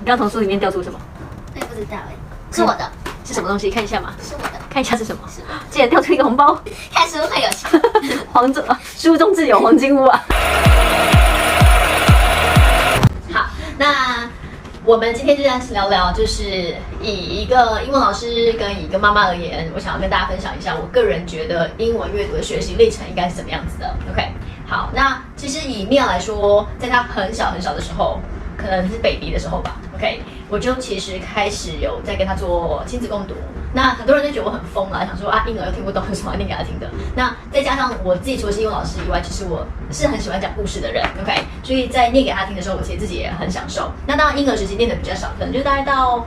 刚从书里面调出什么？我也不知道哎，是我的，是什么东西？看一下嘛。是我的，看一下是什么？是竟然掉出一个红包，看书很有趣。黄金书中自有黄金屋啊！好，那我们今天就这样聊聊，就是以一个英文老师跟一个妈妈而言，我想要跟大家分享一下我个人觉得英文阅读的学习历程应该是怎么样子的。OK， 好，那其实以Mia来说，在她很小很小的时候，可能是 baby 的时候吧。OK， 我就其实开始有在跟她做亲子共读。那很多人都觉得我很疯啦，想说啊，婴儿又听不懂，有什么要念给他听的？那再加上我自己除了是英文老师以外，其实我是很喜欢讲故事的人 ，OK， 所以在念给他听的时候，我其实自己也很享受。那当然婴儿时期念的比较少，可能就大概到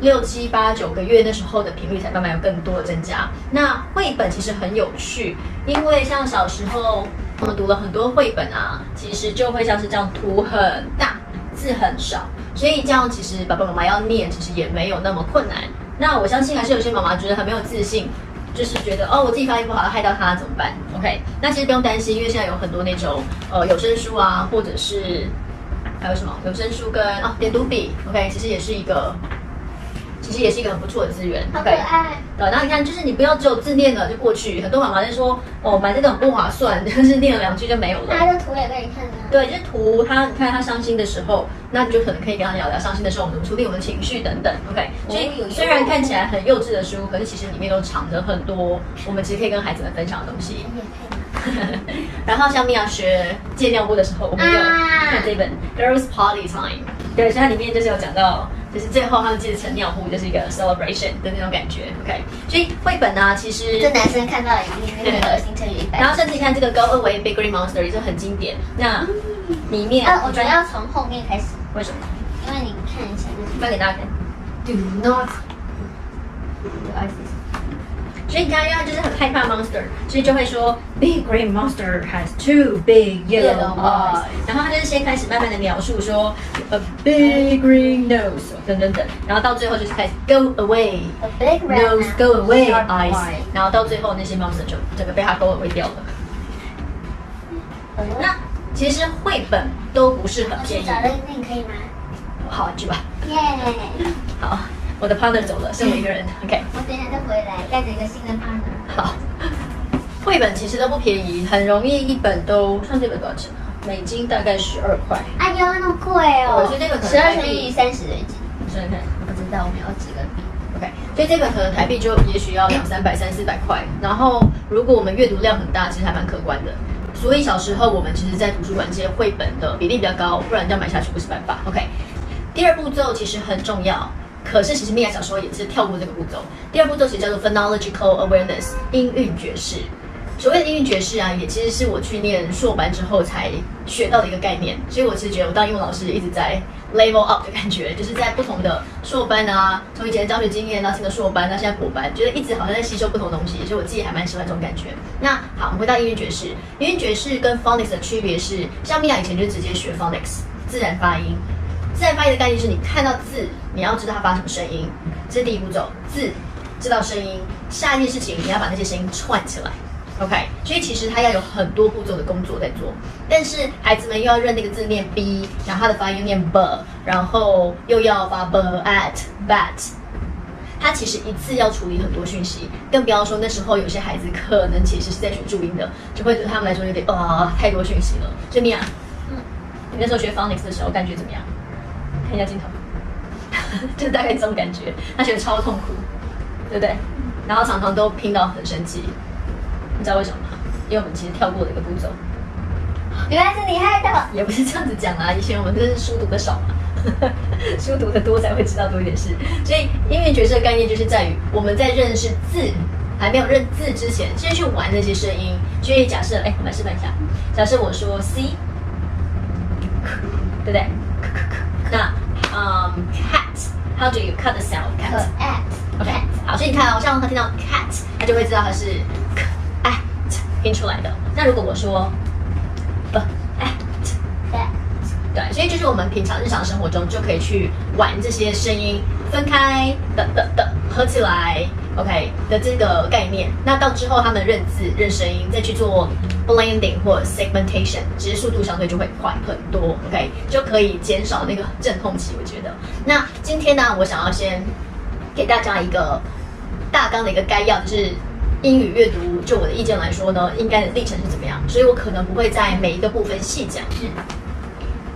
6、7、8、9个月那时候的频率才慢慢有更多的增加。那绘本其实很有趣，因为像小时候我们读了很多绘本啊，其实就会像是这样图很大，字很少，所以这样其实爸爸妈妈要念，其实也没有那么困难。那我相信还是有些妈妈觉得很没有自信，就是觉得哦，我自己发音不好，害到他怎么办 ？OK， 那其实不用担心，因为现在有很多那种有声书啊，或者是还有什么有声书跟点读笔 ，OK， 其实也是一个很不错的资源。好可爱。对，然后你看，就是你不要只有字念了就过去，很多妈妈在说哦，买这种不划算，就是念了2句就没有了。他的图也给你看啊。对，就是图他，你看他伤心的时候，那你就可能可以跟他聊聊伤心的时候我们怎么处理我们的情绪等等。OK， 所以虽然看起来很幼稚的书，可是其实里面都藏着很多我们其实可以跟孩子们分享的东西。然后像Mia学戒尿布的时候，我们有看这本 Girls Party Time， 对，所以它里面就是有讲到，就是最后他们戒成尿布就是一个 celebration 的那种感觉。OK， 所以绘本呢，其实这男生看到了一定很恶心，乘以100。然后甚至你看这个 Go Away Big Green Monster 也是很经典。那里面我觉得要从后面开始，为什么？因为你看一下，翻给大家看。Do not。所以你看，因为他就是很害怕 monster， 所以就会说 Big Green Monster has 2 big yellow eyes。然后他就是先开始慢慢的描述说 A big green nose 等等等，然后到最后就是开始 Go away nose go away eyes， 然后到最后那些 monster 就整个被他 go away 掉了。那其实绘本都不是很便宜。找认定可以吗？好，去吧。耶！好。我的 partner 走了，剩我一个人。OK， 我等一下再回来，带着一个新的 partner。好，绘本其实都不便宜，很容易一本都，看这本多少钱啊？美金大概12块。哎呦，那么贵哦！所以这本可能12乘以30美金。你算算看，不知道我们要几个币。OK， 所以这本可能台币就也许要200、300、300-400块。然后如果我们阅读量很大，其实还蛮可观的。所以小时候我们其实在图书馆借绘本的比例比较高，不然这样买下去不是办法。OK， 第二步骤其实很重要。可是其实Mia小时候也是跳过这个步骤。第二步骤其实叫做 phonological awareness， 音韵觉识。所谓的音韵觉识啊，也其实是我去念硕班之后才学到的一个概念。所以我其实觉得我当英文老师一直在 level up 的感觉，就是在不同的硕班啊，从以前的教学经验到现在硕班到现在博班，觉得一直好像在吸收不同的东西，所以我自己还蛮喜欢这种感觉。那好，我们回到音韵觉识。音韵觉识跟 phonics 的区别是，像Mia以前就直接学 phonics 自然发音。自然发音的概念是你看到字，你要知道它发什么声音，这是第一步骤。字知道声音，下一件事情你要把那些声音串起来。OK， 所以其实它要有很多步骤的工作在做，但是孩子们又要认那个字念 b， 然后它的发音念 b， 然后又要发 b at bat， 它其实一次要处理很多讯息，更不要说那时候有些孩子可能其实是在学注音的，就会对他们来说有点太多讯息了。所以Mia，你那时候学 phonics 的时候感觉怎么样？看一下镜头，就大概这种感觉，他觉得超痛苦，对不对？然后常常都拼到很生气，你知道为什么吗？因为我们其实跳过了一个步骤。原来是你害的。也不是这样子讲啦，以前我们就是书读的少嘛，书读的多才会知道多一点事。所以音韵觉识的概念就是在于我们在认识字还没有认字之前，先去玩那些声音。所以假设，我们来示范一下。假设我说 C， 对不对？那cat，how do you cut the sound cat？ OK， 好，所以你看哦，像他听到 cat， 他就会知道它是 at 拼出来的。那如果我说 at， 对，所以就是我们平常日常生活中就可以去玩这些声音分开的合起来 ，OK 的这个概念。那到之后他们认字、认声音，再去做 blending 或 segmentation， 其实速度相对就会快很多 ，OK， 就可以减少那个阵痛期。我觉得，那今天呢，我想要先给大家一个大纲的一个概要，就是英语阅读，就我的意见来说呢，应该的历程是怎么样，所以我可能不会在每一个部分细讲。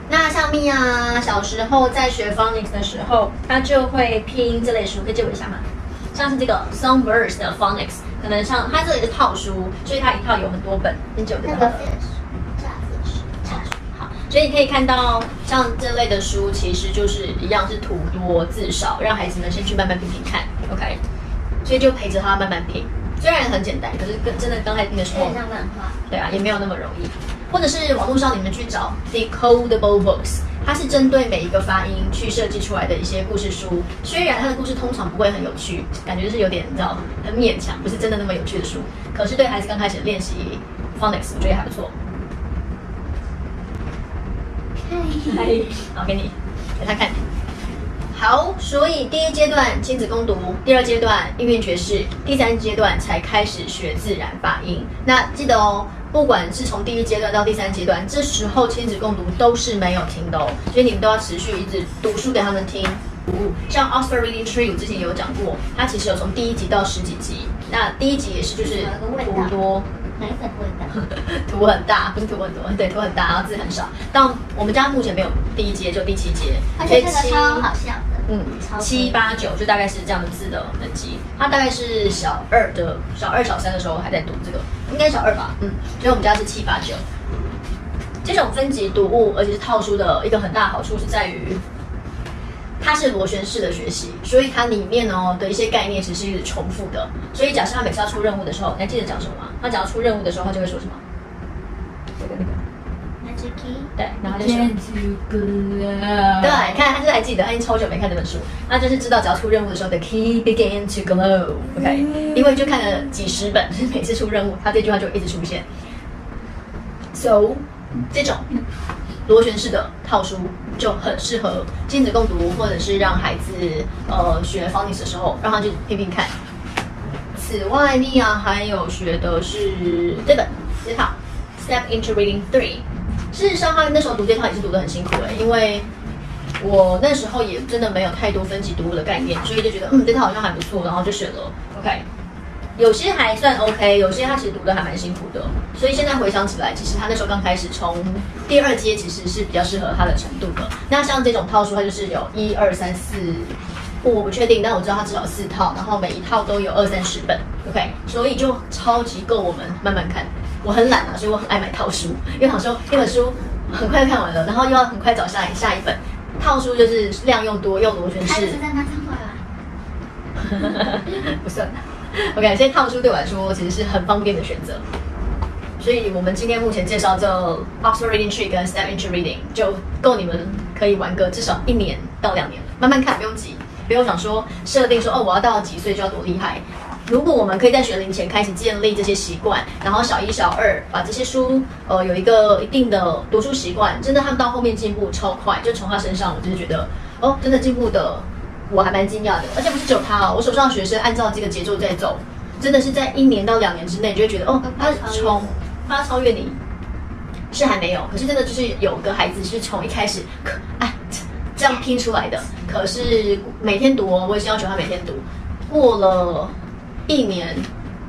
那像蜜啊，小时候在学 phonics 的时候，他就会拼这类书，可以借我一下吗？像是这个 Songbirds 的 phonics， 可能像它这里是套书，所以它一套有很多本，很久的。那个好，所以你可以看到像这类的书，其实就是一样是图多字少，让孩子们先去慢慢拼拼看 ，OK， 所以就陪着他慢慢拼。虽然很简单，可是真的刚才拼的时候，像漫画，对啊，也没有那么容易。或者是网络上你们去找 decodable books， 它是针对每一个发音去设计出来的一些故事书。虽然它的故事通常不会很有趣，感觉就是有点你知道很勉强，不是真的那么有趣的书。可是对孩子刚开始练习 phonics， 我觉得还不错。好，给他看。好，所以第一阶段亲子共读，第二阶段音韵学士，第三阶段才开始学自然发音。那记得哦，不管是从第一阶段到第三阶段，这时候亲子共读都是没有停的哦，所以你们都要持续一直读书给他们听。像 Oxford Reading Tree， 我之前有讲过，它其实有从第1集到10几集。那第一集也是就是图多。哪一本不很大？图很大，不是图很多，对，图很大，然后字很少。到我们家目前没有第1节，就第7节，而且这个超好笑的，7、8、9就大概是这样的字的等级。他大概是小2、小3的时候还在读这个，应该小2吧，所以我们家是7、8、9。这种分级读物，而且是套书的一个很大的好处是在于，它是螺旋式的学习，所以它里面的一些概念其实是重复的。所以假设他每次要出任务的时候，你还记得讲什么吗？他只要出任务的时候，他就会说什么？那个。Magic key。对，然后他就说。对，看他就还记得，他已经超久没看这本书，他就是知道只要出任务的时候，the key began to glow。OK， 因为就看了几十本，就是每次出任务，他这句话就一直出现。So， 这种螺旋式的套书就很适合亲子共读，或者是让孩子学 phonics 的时候，让他去拼拼看。此外，米娅还有学的是这套 Step into Reading 3。事实上，他那时候读这套也是读得很辛苦因为我那时候也真的没有太多分级读物的概念，所以就觉得这套好像还不错，然后就选了。OK。有些还算 OK， 有些他其实读的还蛮辛苦的，所以现在回想起来，其实他那时候刚开始从第2阶其实是比较适合他的程度的。那像这种套书，它就是有1、2、3、4，我不确定，但我知道它至少4套，然后每一套都有20、30本 ，OK， 所以就超级够我们慢慢看。我很懒所以我很爱买套书，因为想说一本书很快看完了，然后又要很快找下一本。套书就是量用多又螺旋式。是在那张画吧？不算。OK， 所以套书对我来说其实是很方便的选择，所以我们今天目前介绍这 Oxford Reading Tree 跟 Step into Reading 就够你们可以玩个至少1年到2年了，慢慢看，不用急，不用想说设定说我要到几岁就要多厉害。如果我们可以在学龄前开始建立这些习惯，然后小1、小2把这些书有一个一定的读书习惯，真的他们到后面进步超快，就从他身上我就是觉得真的进步的。我还蛮惊讶的，而且不是只有他我手上的学生按照这个节奏在走，真的是在1年到2年之内，就会觉得他超越你，是还没有，可是真的就是有个孩子是从一开始这样拼出来的，可是每天读我也是要求他每天读，过了1年，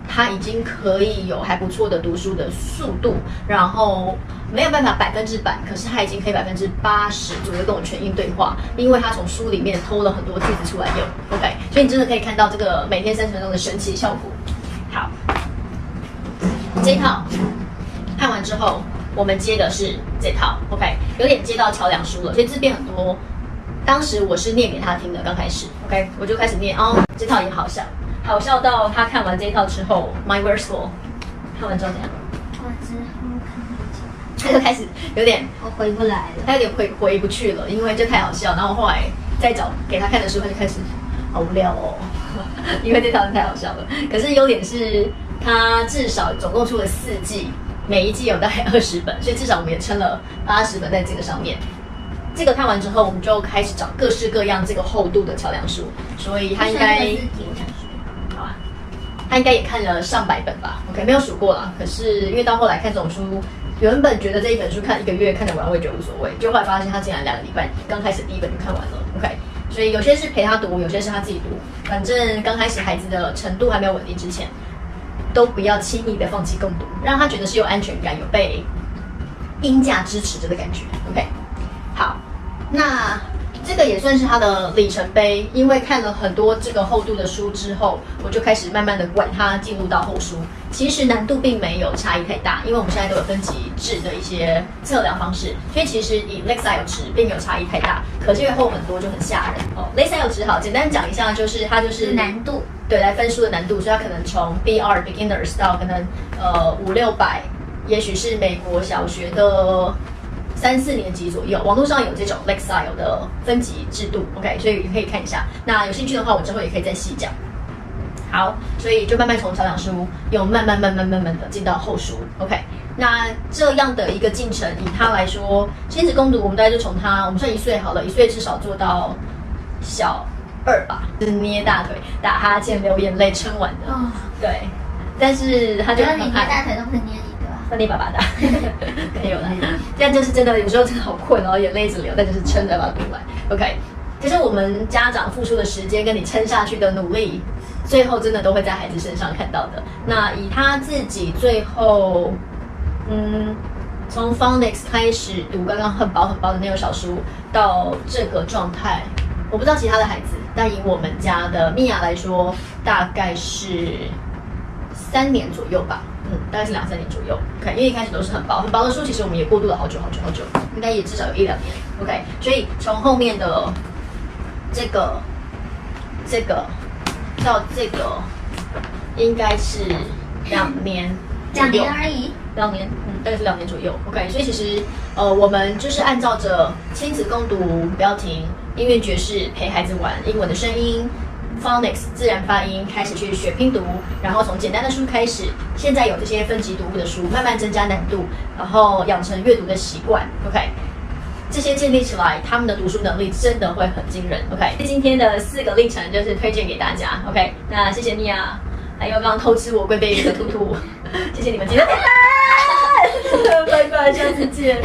他已经可以有还不错的读书的速度，然后没有办法100%，可是他已经可以80%左右跟我全英对话，因为他从书里面偷了很多句子出来用 ，OK， 所以你真的可以看到这个每天30分钟的神奇效果。好，这一套看完之后，我们接的是这套 ，OK， 有点接到桥梁书了，所以字变很多。当时我是念给他听的，刚开始 ，OK， 我就开始念这套也好笑。好笑到他看完这一套之后 ，My Word School 看完之后怎样？他就开始有点我回不来了，他有点回不去了，因为这太好笑。然后后来再找给他看的时候，他就开始好无聊因为这套太好笑了。可是优点是他至少总共出了4季，每一季有大概20本，所以至少我们也撑了80本在这个上面。这个看完之后，我们就开始找各式各样这个厚度的桥梁书，所以他应该。他应该也看了上百本吧 ，OK， 没有数过啦。可是因为到后来看这种书，原本觉得这一本书看1个月看得完，我也觉得无所谓，就后来发现他竟然2个礼拜刚开始第一本就看完了 ，OK。所以有些是陪他读，有些是他自己读，反正刚开始孩子的程度还没有稳定之前，都不要轻易的放弃共读，让他觉得是有安全感，有被鹰架支持着的感觉 ，OK。好，那这个也算是他的里程碑，因为看了很多这个厚度的书之后，我就开始慢慢的管它进入到厚书。其实难度并没有差异太大，因为我们现在都有分级制的一些测量方式，所以其实以 Lexile 值并没有差异太大。可是越厚很多就很吓人哦。Lexile 值好，简单讲一下，就是它就是难度，对，来分数的难度，所以它可能从 B2 Beginners 到可能500-600，也许是美国小学的3-4年级左右，网络上有这种 Lexile 的分级制度 ，OK， 所以你可以看一下。那有兴趣的话，我之后也可以再细讲。好，所以就慢慢从小两书，又慢慢的进到厚书 ，OK。那这样的一个进程，以他来说，亲子共读我们大概就从他，我们算1岁好了，1岁至少做到小2吧，就是捏大腿、打哈欠、流眼泪撑完的，对。但是他就很你捏大腿都不是捏你的吧？会捏爸爸的，没有了。这样就是真的，有时候真的好困，然后眼泪一直流，但就是撑着把它读完 ，OK。其实我们家长付出的时间跟你撑下去的努力，最后真的都会在孩子身上看到的。那以他自己最后，从 Phonics 开始读刚刚很薄的那种小书，到这个状态，我不知道其他的孩子，但以我们家的米娅来说，大概是3年左右吧，大概是2-3年左右。OK， 因为一开始都是很薄的书，其实我们也过渡了好久，应该也至少有1-2年。OK， 所以从后面的这个到这个，应该是2年左右， 2年而已，2年，大概是2年左右。OK， 所以其实我们就是按照着亲子共读、不要停、音乐爵士陪孩子玩英文的声音。Phonics 自然发音开始去学拼读，然后从简单的书开始，现在有这些分级读物的书，慢慢增加难度，然后养成阅读的习惯。OK， 这些建立起来，他们的读书能力真的会很惊人。OK， 今天的4个历程就是推荐给大家。OK， 那谢谢米娅，还有刚刚偷吃我龟背鱼的兔兔，谢谢你们今天，拜拜，下次见。